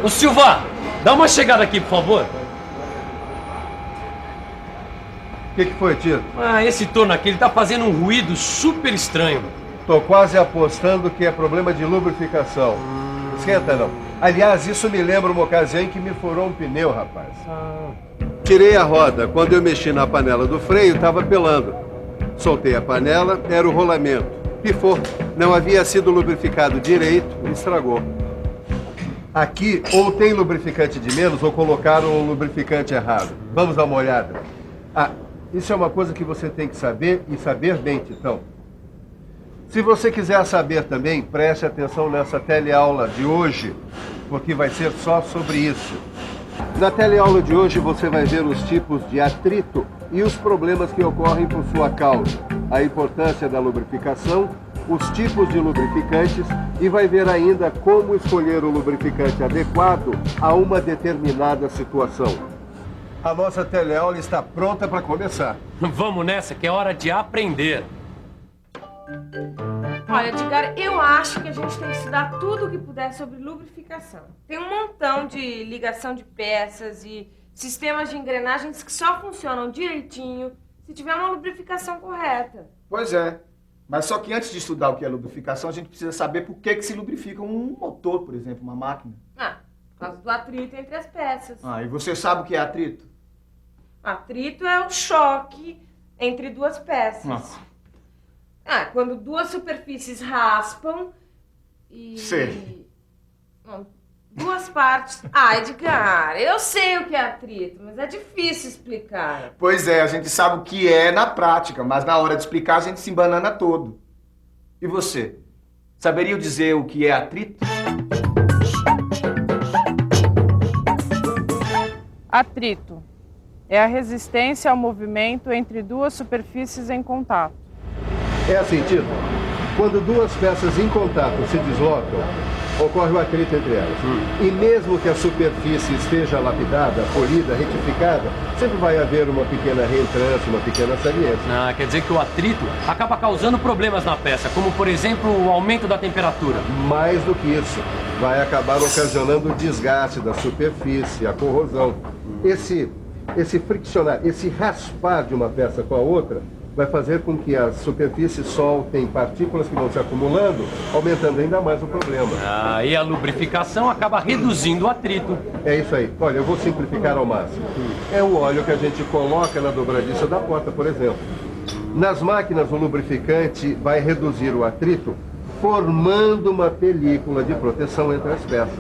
Ô Silva, dá uma chegada aqui, por favor. O que foi, tio? Esse torno aqui, ele tá fazendo um ruído super estranho. Tô quase apostando que é problema de lubrificação. Esquenta não. Aliás, isso me lembra uma ocasião em que me furou um pneu, rapaz. Tirei a roda. Quando eu mexi na panela do freio, estava pelando. Soltei a panela, era o rolamento. Pifou. Não havia sido lubrificado direito e estragou. Aqui, ou tem lubrificante de menos, ou colocaram o lubrificante errado. Vamos dar uma olhada. Isso é uma coisa que você tem que saber e saber bem, Titão. Se você quiser saber também, preste atenção nessa teleaula de hoje, porque vai ser só sobre isso. Na teleaula de hoje você vai ver os tipos de atrito e os problemas que ocorrem por sua causa, a importância da lubrificação, os tipos de lubrificantes e vai ver ainda como escolher o lubrificante adequado a uma determinada situação. A nossa teleaula está pronta para começar. Vamos nessa, que é hora de aprender. Olha, Edgar, eu acho que a gente tem que estudar tudo o que puder sobre lubrificação. Tem um montão de ligação de peças e sistemas de engrenagens que só funcionam direitinho se tiver uma lubrificação correta. Pois é. Mas só que antes de estudar o que é lubrificação, a gente precisa saber por que se lubrifica um motor, por exemplo, uma máquina. Por causa do atrito entre as peças. E você sabe o que é atrito? Atrito é o choque entre duas peças. Quando duas superfícies raspam e... Sei. Duas partes... Edgar, eu sei o que é atrito, mas é difícil explicar. Pois é, a gente sabe o que é na prática, mas na hora de explicar a gente se embanana todo. E você? Saberia dizer o que é atrito? Atrito é a resistência ao movimento entre duas superfícies em contato. É assim, Tito. Quando duas peças em contato se deslocam, ocorre o atrito entre elas. E mesmo que a superfície esteja lapidada, polida, retificada, sempre vai haver uma pequena reentrância, uma pequena saliência. Quer dizer que o atrito acaba causando problemas na peça, como, por exemplo, o aumento da temperatura. Mais do que isso, vai acabar ocasionando o desgaste da superfície, a corrosão. Esse friccionar, esse raspar de uma peça com a outra, vai fazer com que as superfícies soltem partículas que vão se acumulando, aumentando ainda mais o problema. E a lubrificação acaba reduzindo o atrito. É isso aí. Olha, eu vou simplificar ao máximo. É o óleo que a gente coloca na dobradiça da porta, por exemplo. Nas máquinas, o lubrificante vai reduzir o atrito, formando uma película de proteção entre as peças.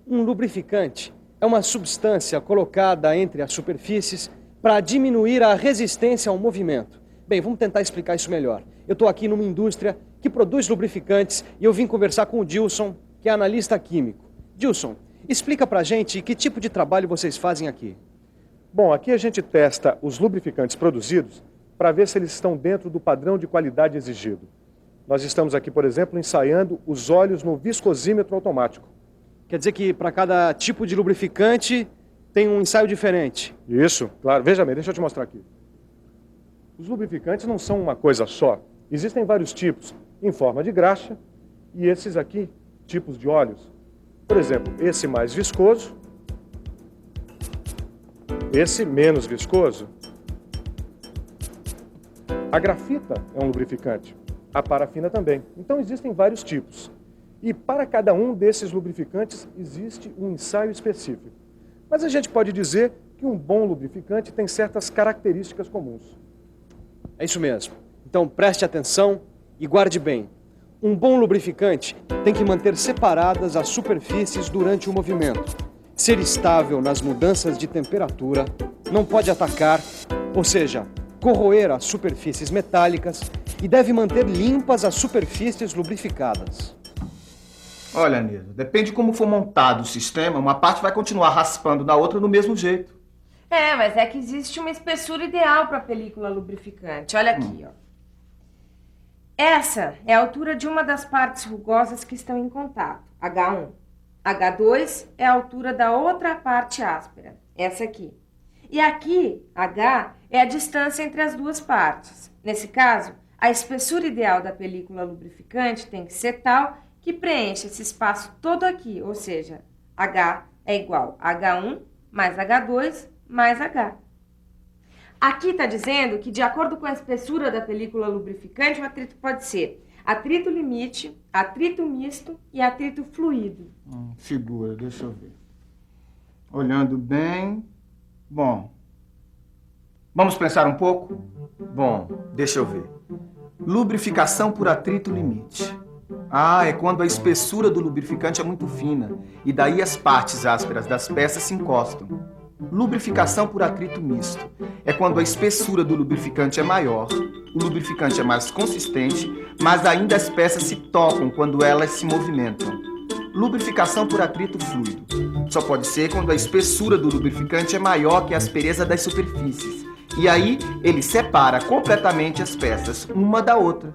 Um lubrificante é uma substância colocada entre as superfícies para diminuir a resistência ao movimento. Bem, vamos tentar explicar isso melhor. Eu estou aqui numa indústria que produz lubrificantes e eu vim conversar com o Dilson, que é analista químico. Dilson, explica pra gente que tipo de trabalho vocês fazem aqui. Bom, aqui a gente testa os lubrificantes produzidos para ver se eles estão dentro do padrão de qualidade exigido. Nós estamos aqui, por exemplo, ensaiando os óleos no viscosímetro automático. Quer dizer que para cada tipo de lubrificante tem um ensaio diferente. Isso, claro. Veja bem, deixa eu te mostrar aqui. Os lubrificantes não são uma coisa só. Existem vários tipos, em forma de graxa, e esses aqui, tipos de óleos. Por exemplo, esse mais viscoso, esse menos viscoso. A grafita é um lubrificante, a parafina também. Então existem vários tipos. E para cada um desses lubrificantes existe um ensaio específico. Mas a gente pode dizer que um bom lubrificante tem certas características comuns. É isso mesmo. Então preste atenção e guarde bem. Um bom lubrificante tem que manter separadas as superfícies durante o movimento, ser estável nas mudanças de temperatura, não pode atacar, ou seja, corroer as superfícies metálicas e deve manter limpas as superfícies lubrificadas. Olha, Nilo, depende de como for montado o sistema, uma parte vai continuar raspando na outra do mesmo jeito. Mas é que existe uma espessura ideal para a película lubrificante. Olha aqui, ó. Essa é a altura de uma das partes rugosas que estão em contato, H1. H2 é a altura da outra parte áspera, essa aqui. E aqui, H, é a distância entre as duas partes. Nesse caso, a espessura ideal da película lubrificante tem que ser tal que preencha esse espaço todo aqui, ou seja, H é igual a H1 mais H2 mais H. Aqui está dizendo que, de acordo com a espessura da película lubrificante, o atrito pode ser atrito limite, atrito misto e atrito fluido. Segura, deixa eu ver. Olhando bem... Bom, vamos pensar um pouco? Bom, deixa eu ver. Lubrificação por atrito limite. É quando a espessura do lubrificante é muito fina e daí as partes ásperas das peças se encostam. Lubrificação por atrito misto. É quando a espessura do lubrificante é maior, o lubrificante é mais consistente, mas ainda as peças se tocam quando elas se movimentam. Lubrificação por atrito fluido. Só pode ser quando a espessura do lubrificante é maior que a aspereza das superfícies. E aí ele separa completamente as peças, uma da outra.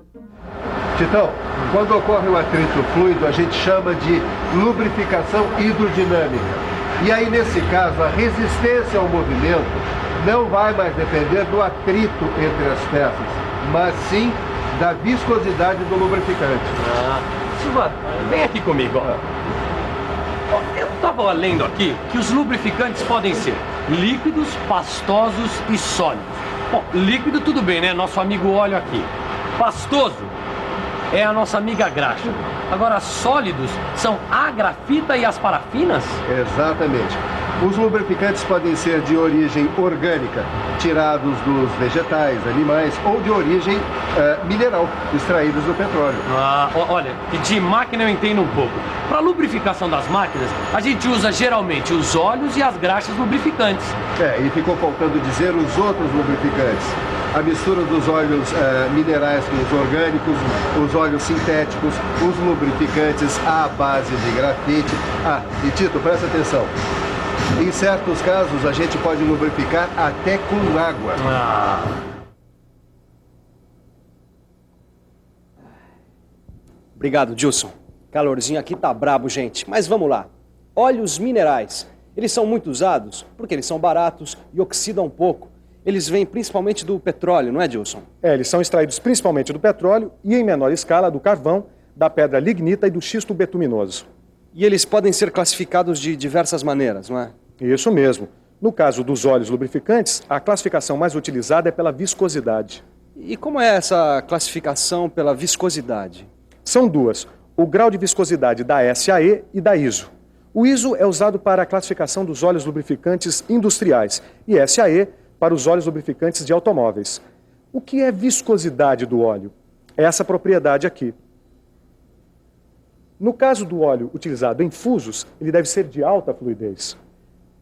Titão, quando ocorre o atrito fluido, a gente chama de lubrificação hidrodinâmica. E aí, nesse caso, a resistência ao movimento não vai mais depender do atrito entre as peças, mas sim da viscosidade do lubrificante. Silva, vem aqui comigo. Eu estava lendo aqui que os lubrificantes podem ser líquidos, pastosos e sólidos. Bom, líquido tudo bem, né? Nosso amigo óleo aqui. Pastoso é a nossa amiga graxa. Agora, sólidos são a grafita e as parafinas? Exatamente. Os lubrificantes podem ser de origem orgânica, tirados dos vegetais, animais, ou de origem mineral, extraídos do petróleo. Olha, de máquina eu entendo um pouco. Para lubrificação das máquinas, a gente usa geralmente os óleos e as graxas lubrificantes. E ficou faltando dizer os outros lubrificantes. A mistura dos óleos minerais com os orgânicos, os óleos sintéticos, os lubrificantes à base de grafite. E Tito, presta atenção. Em certos casos, a gente pode lubrificar até com água. Obrigado, Gilson. Calorzinho aqui tá brabo, gente. Mas vamos lá. Óleos minerais. Eles são muito usados porque eles são baratos e oxidam pouco. Eles vêm principalmente do petróleo, não é, Gilson? Eles são extraídos principalmente do petróleo e, em menor escala, do carvão, da pedra lignita e do xisto betuminoso. E eles podem ser classificados de diversas maneiras, não é? Isso mesmo. No caso dos óleos lubrificantes, a classificação mais utilizada é pela viscosidade. E como é essa classificação pela viscosidade? São duas: o grau de viscosidade da SAE e da ISO. O ISO é usado para a classificação dos óleos lubrificantes industriais e SAE para os óleos lubrificantes de automóveis. O que é viscosidade do óleo? É essa propriedade aqui. No caso do óleo utilizado em fusos, ele deve ser de alta fluidez.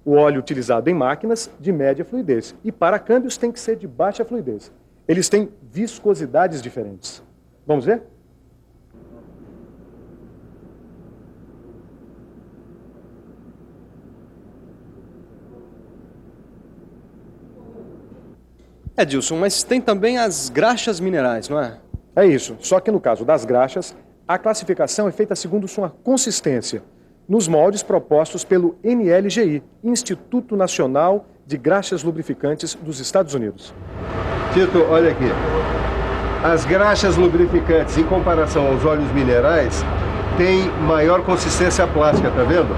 O óleo utilizado em máquinas, de média fluidez. E para câmbios tem que ser de baixa fluidez. Eles têm viscosidades diferentes. Vamos ver? Gilson, mas tem também as graxas minerais, não é? É isso, só que no caso das graxas, a classificação é feita segundo sua consistência, nos moldes propostos pelo NLGI, Instituto Nacional de Graxas Lubrificantes dos Estados Unidos. Tito, olha aqui. As graxas lubrificantes, em comparação aos óleos minerais, têm maior consistência plástica, tá vendo?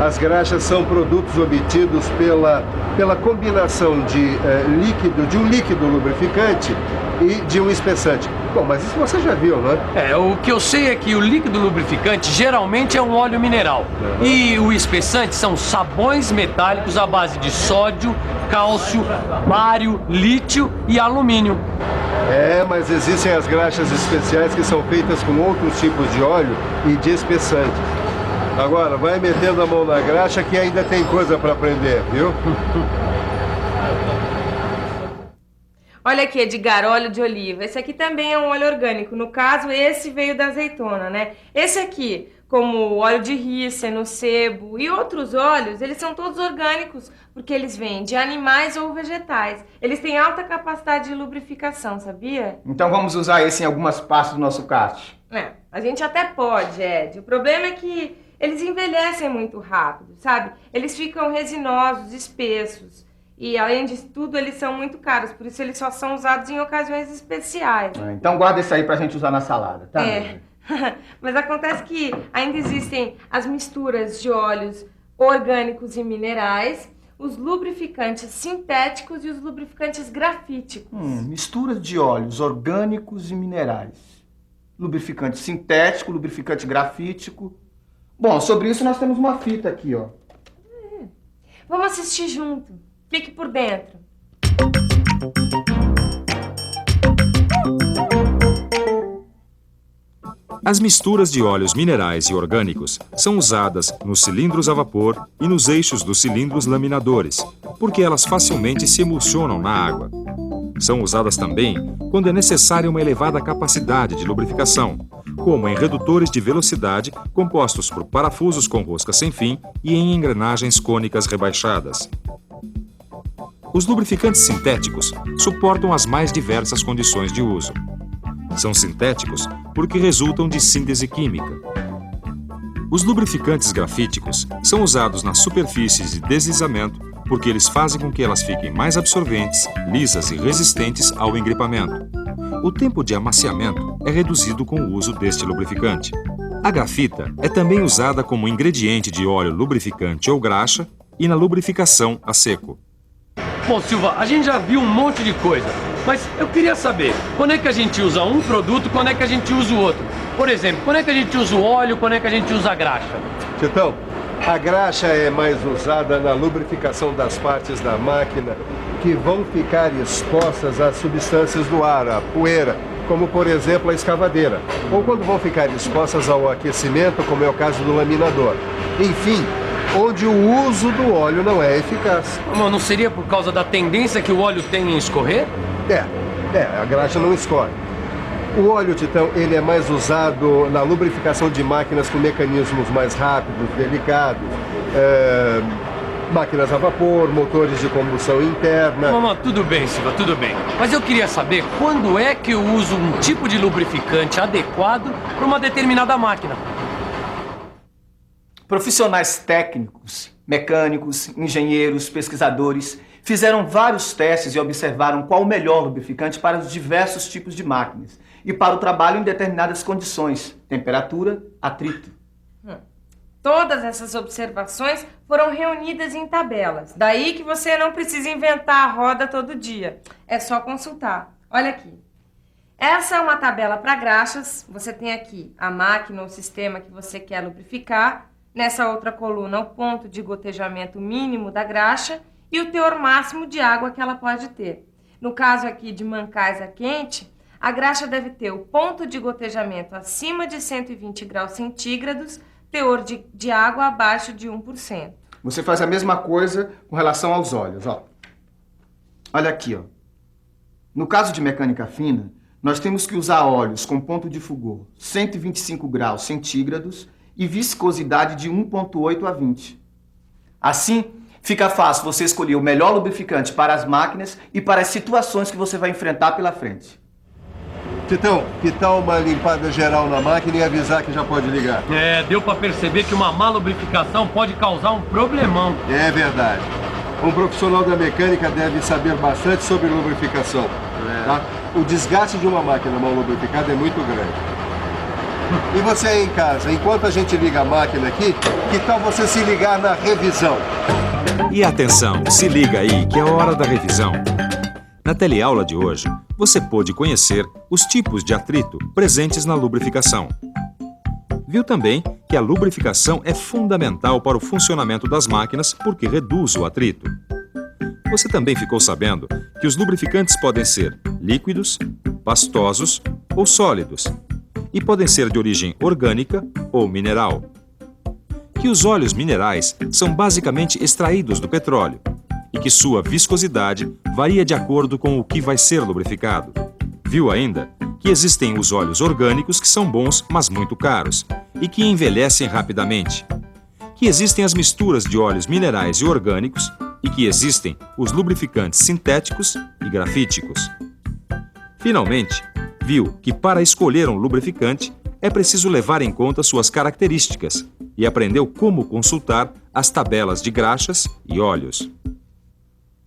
As graxas são produtos obtidos pela combinação de um líquido lubrificante e de um espessante. Bom, mas isso você já viu, não é? O que eu sei é que o líquido lubrificante geralmente é um óleo mineral. E o espessante são sabões metálicos à base de sódio, cálcio, bário, lítio e alumínio. Mas existem as graxas especiais que são feitas com outros tipos de óleo e de espessante. Agora, vai metendo a mão na graxa que ainda tem coisa para aprender, viu? Olha aqui, Edgar, óleo de oliva. Esse aqui também é um óleo orgânico. No caso, esse veio da azeitona, né? Esse aqui, como o óleo de rícino, sebo e outros óleos, eles são todos orgânicos, porque eles vêm de animais ou vegetais. Eles têm alta capacidade de lubrificação, sabia? Então vamos usar esse em algumas partes do nosso kart. A gente até pode, Ed. O problema é que eles envelhecem muito rápido, sabe? Eles ficam resinosos, espessos. E, além de tudo, eles são muito caros. Por isso, eles só são usados em ocasiões especiais. Então, guarda esse aí pra gente usar na salada, tá? Mas acontece que ainda existem as misturas de óleos orgânicos e minerais, os lubrificantes sintéticos e os lubrificantes grafíticos. Mistura de óleos orgânicos e minerais. Lubrificante sintético, lubrificante grafítico. Bom, sobre isso nós temos uma fita aqui, ó. Vamos assistir junto. Fique por dentro. As misturas de óleos minerais e orgânicos são usadas nos cilindros a vapor e nos eixos dos cilindros laminadores, porque elas facilmente se emulsionam na água. São usadas também quando é necessária uma elevada capacidade de lubrificação, como em redutores de velocidade compostos por parafusos com rosca sem fim e em engrenagens cônicas rebaixadas. Os lubrificantes sintéticos suportam as mais diversas condições de uso. São sintéticos porque resultam de síntese química. Os lubrificantes grafíticos são usados nas superfícies de deslizamento porque eles fazem com que elas fiquem mais absorventes, lisas e resistentes ao engripamento. O tempo de amaciamento é reduzido com o uso deste lubrificante. A grafita é também usada como ingrediente de óleo lubrificante ou graxa e na lubrificação a seco. Bom, Silva, a gente já viu um monte de coisa, mas eu queria saber, quando é que a gente usa um produto, quando é que a gente usa o outro? Por exemplo, quando é que a gente usa o óleo, quando é que a gente usa a graxa? Titão, a graxa é mais usada na lubrificação das partes da máquina que vão ficar expostas às substâncias do ar, à poeira, como por exemplo a escavadeira, ou quando vão ficar expostas ao aquecimento, como é o caso do laminador. Enfim, onde o uso do óleo não é eficaz. Mas não seria por causa da tendência que o óleo tem em escorrer? A graxa não escorre. O óleo, Titão, ele é mais usado na lubrificação de máquinas com mecanismos mais rápidos, delicados, máquinas a vapor, motores de combustão interna. Mamãe, tudo bem, Silva, tudo bem. Mas eu queria saber quando é que eu uso um tipo de lubrificante adequado para uma determinada máquina. Profissionais técnicos, mecânicos, engenheiros, pesquisadores fizeram vários testes e observaram qual o melhor lubrificante para os diversos tipos de máquinas e para o trabalho em determinadas condições, temperatura, atrito. Todas essas observações foram reunidas em tabelas. Daí que você não precisa inventar a roda todo dia. É só consultar. Olha aqui. Essa é uma tabela para graxas. Você tem aqui a máquina ou sistema que você quer lubrificar. Nessa outra coluna, o ponto de gotejamento mínimo da graxa e o teor máximo de água que ela pode ter. No caso aqui de mancais a quente, a graxa deve ter o ponto de gotejamento acima de 120 graus centígrados, teor de água abaixo de 1%. Você faz a mesma coisa com relação aos óleos, ó. Olha aqui, ó. No caso de mecânica fina, nós temos que usar óleos com ponto de fulgor 125 graus centígrados e viscosidade de 1,8 a 20. Assim, fica fácil você escolher o melhor lubrificante para as máquinas e para as situações que você vai enfrentar pela frente. Titão, que tal uma limpada geral na máquina e avisar que já pode ligar? Deu para perceber que uma má lubrificação pode causar um problemão. É verdade. Um profissional da mecânica deve saber bastante sobre lubrificação. Tá? O desgaste de uma máquina mal lubrificada é muito grande. E você aí em casa, enquanto a gente liga a máquina aqui, que tal você se ligar na revisão? E atenção, se liga aí que é hora da revisão. Na teleaula de hoje, você pôde conhecer os tipos de atrito presentes na lubrificação. Viu também que a lubrificação é fundamental para o funcionamento das máquinas porque reduz o atrito. Você também ficou sabendo que os lubrificantes podem ser líquidos, pastosos ou sólidos e podem ser de origem orgânica ou mineral. Que os óleos minerais são basicamente extraídos do petróleo e que sua viscosidade varia de acordo com o que vai ser lubrificado. Viu ainda que existem os óleos orgânicos que são bons, mas muito caros, e que envelhecem rapidamente. Que existem as misturas de óleos minerais e orgânicos e que existem os lubrificantes sintéticos e grafíticos. Finalmente, viu que para escolher um lubrificante é preciso levar em conta suas características e aprendeu como consultar as tabelas de graxas e óleos.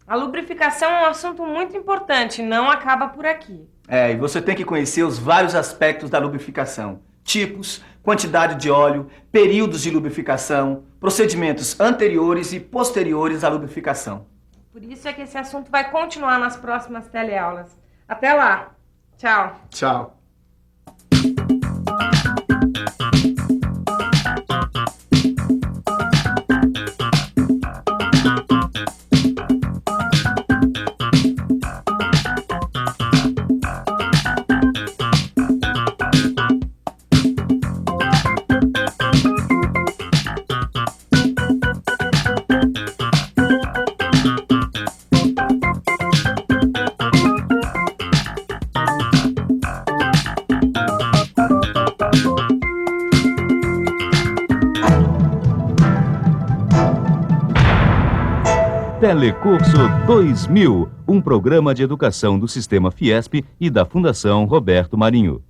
A lubrificação é um assunto muito importante, não acaba por aqui. E você tem que conhecer os vários aspectos da lubrificação, tipos, quantidade de óleo, períodos de lubrificação, procedimentos anteriores e posteriores à lubrificação. Por isso é que esse assunto vai continuar nas próximas teleaulas. Até lá. Tchau. Tchau. Telecurso 2000, um programa de educação do Sistema Fiesp e da Fundação Roberto Marinho.